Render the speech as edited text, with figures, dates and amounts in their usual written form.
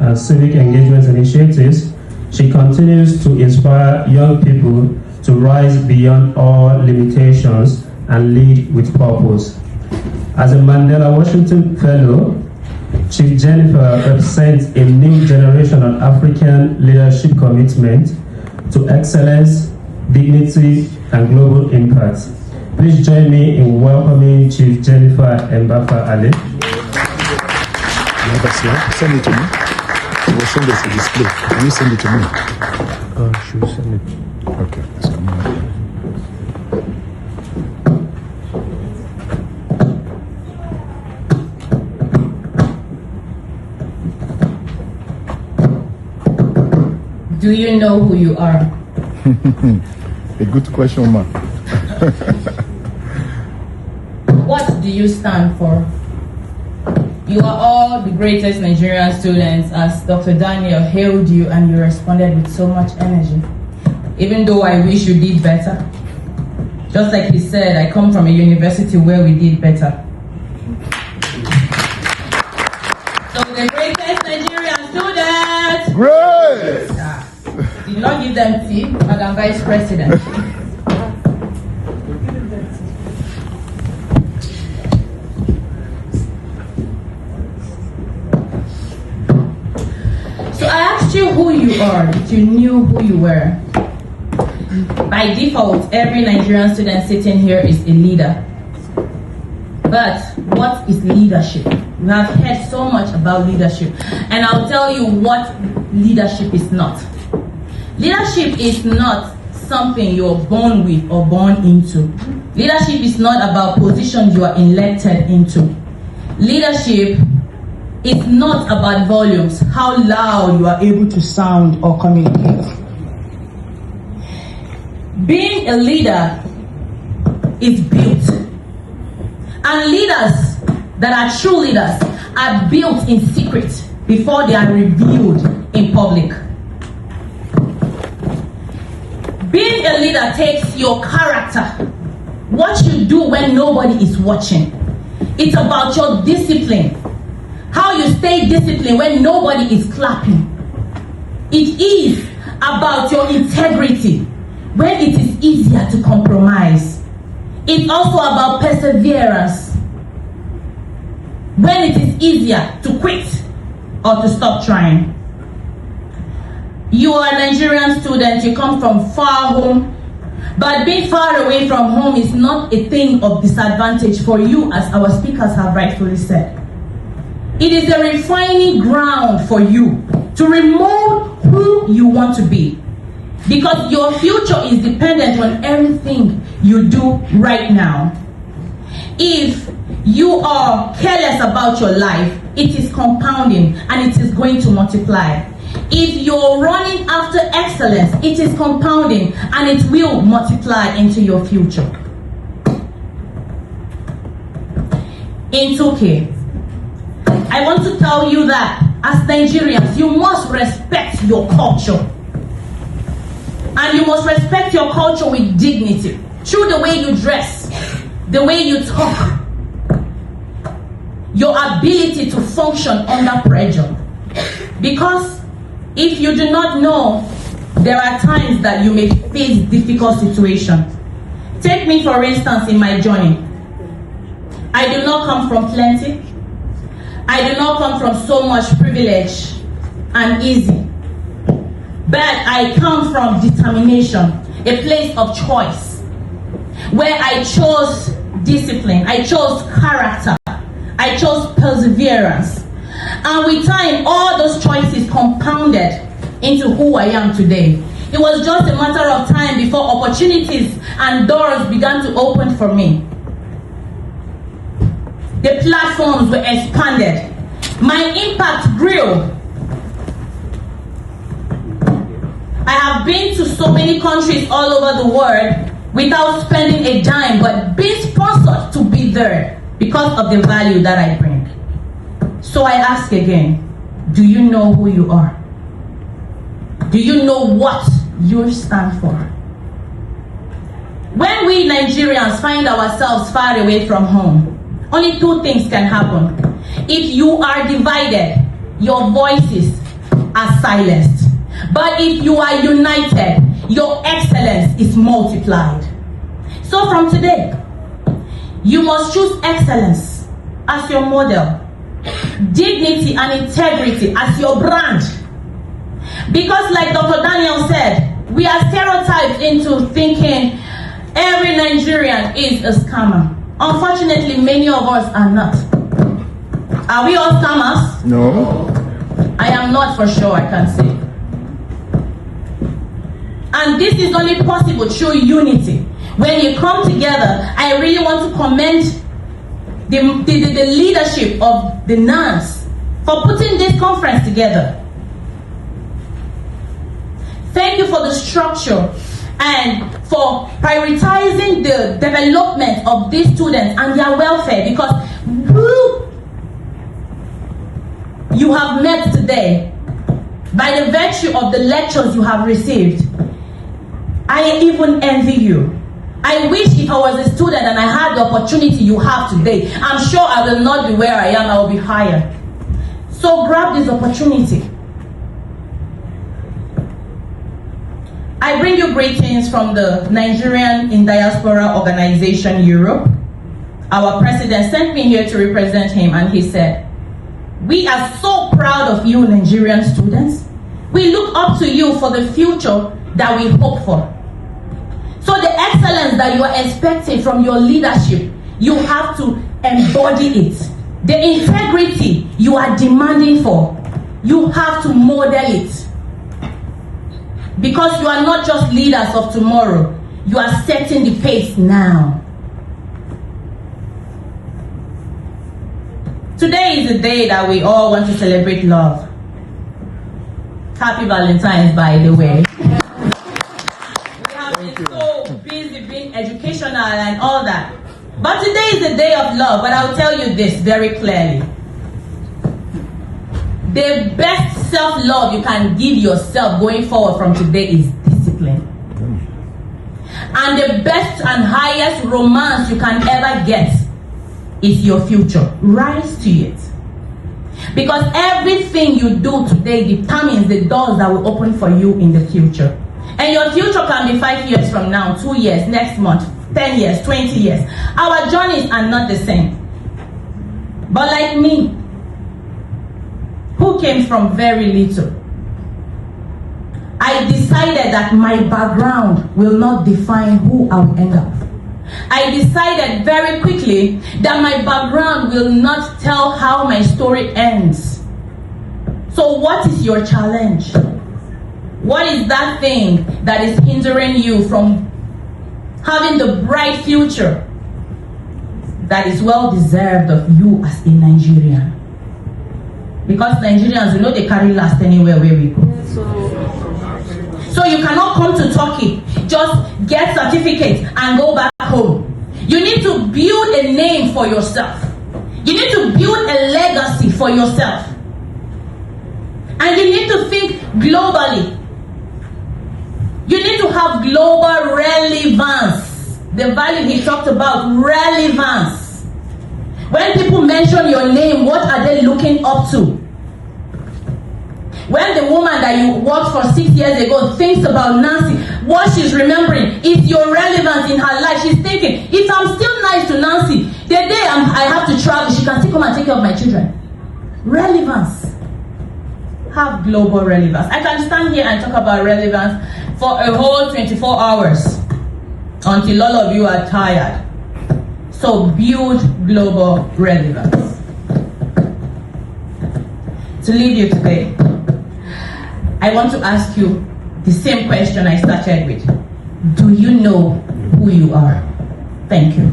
and civic engagement initiatives, she continues to inspire young people to rise beyond all limitations and lead with purpose. As a Mandela Washington Fellow, Chief Jennifer represents a new generation of African leadership commitment to excellence, dignity, and global impact. Please join me in welcoming Chief Jennifer Mbafa Ali. Send it to me. You will send us a display. Can you send it to me? She will send it. Okay, let's come on. Do you know who you are? A good question, ma. What do you stand for? You are all the greatest Nigerian students, as Dr. Daniel hailed you and you responded with so much energy. Even though I wish you did better. Just like he said, I come from a university where we did better. So the greatest Nigerian students! Great! Did not give them tea, Madam Vice President. So I asked you who you are, that you knew who you were. By default, every Nigerian student sitting here is a leader. But what is leadership? We have heard so much about leadership, and I'll tell you what leadership is not. Leadership is not something you're born with or born into. Leadership is not about positions you are elected into. Leadership is not about volumes, how loud you are able to sound or communicate. Being a leader is built. And leaders that are true leaders are built in secret before they are revealed in public. Being a leader takes your character, what you do when nobody is watching. It's about your discipline, how you stay disciplined when nobody is clapping. It is about your integrity when it is easier to compromise. It's also about perseverance when it is easier to quit or to stop trying. You are a Nigerian student, you come from far home, but being far away from home is not a thing of disadvantage for you, as our speakers have rightfully said. It is a refining ground for you to remold who you want to be, because your future is dependent on everything you do right now. If you are careless about your life, it is compounding and it is going to multiply. If you're running after excellence, it is compounding and it will multiply into your future. In Türkiye, I want to tell you that as Nigerians, you must respect your culture. And you must respect your culture with dignity, through the way you dress, the way you talk, your ability to function under pressure. Because if you do not know, there are times that you may face difficult situations. Take me, for instance, in my journey. I do not come from plenty. I do not come from so much privilege and easy. But I come from determination, a place of choice, where I chose discipline, I chose character, I chose perseverance. And with time, all those choices compounded into who I am today. It was just a matter of time before opportunities and doors began to open for me. The platforms were expanded. My impact grew. I have been to so many countries all over the world without spending a dime, but being sponsored to be there because of the value that I bring. So I ask again, do you know who you are? Do you know what you stand for? When we Nigerians find ourselves far away from home, only two things can happen. If you are divided, your voices are silenced. But if you are united, your excellence is multiplied. So from today, you must choose excellence as your model, dignity and integrity as your brand. Because like Dr. Daniel said, we are stereotyped into thinking every Nigerian is a scammer. Unfortunately, many of us are not. Are we all scammers? No. I am not, for sure, I can say. And this is only possible through unity. When you come together, I really want to commend the leadership of the NANS for putting this conference together. Thank you for the structure and for prioritizing the development of these students and their welfare, because who you have met today, by the virtue of the lectures you have received, I even envy you. I wish if I was a student and I had the opportunity you have today, I'm sure I will not be where I am, I will be higher. So grab this opportunity. I bring you greetings from the Nigerian in Diaspora organization Europe. Our president sent me here to represent him, and he said, "We are so proud of you, Nigerian students. We look up to you for the future that we hope for. So the excellence that you are expecting from your leadership, you have to embody it. The integrity you are demanding for, you have to model it. Because you are not just leaders of tomorrow, you are setting the pace now." Today is a day that we all want to celebrate love. Happy Valentine's, by the way. We have been so busy being educational and all that. But today is a day of love, but I'll tell you this very clearly. The best self-love you can give yourself going forward from today is discipline. And the best and highest romance you can ever get is your future. Rise to it. Because everything you do today determines the doors that will open for you in the future. And your future can be 5 years from now, 2 years, next month, 10 years, 20 years. Our journeys are not the same. But like me, who came from very little, I decided that my background will not define who I will end up. I decided very quickly that my background will not tell how my story ends. So what is your challenge? What is that thing that is hindering you from having the bright future that is well deserved of you as a Nigerian? Because Nigerians, you know, they carry last anywhere where we go. So you cannot come to Turkey, just get certificate and go back home. You need to build a name for yourself. You need to build a legacy for yourself. And you need to think globally. You need to have global relevance. The value he talked about, relevance. When people mention your name, what are they looking up to? When the woman that you worked for 6 years ago thinks about Nancy, what she's remembering is your relevance in her life. She's thinking, if I'm still nice to Nancy, the day I have to travel, she can still come and take care of my children. Relevance. Have global relevance. I can stand here and talk about relevance for a whole 24 hours until all of you are tired. So build global relevance. To leave you today, I want to ask you the same question I started with. Do you know who you are? Thank you.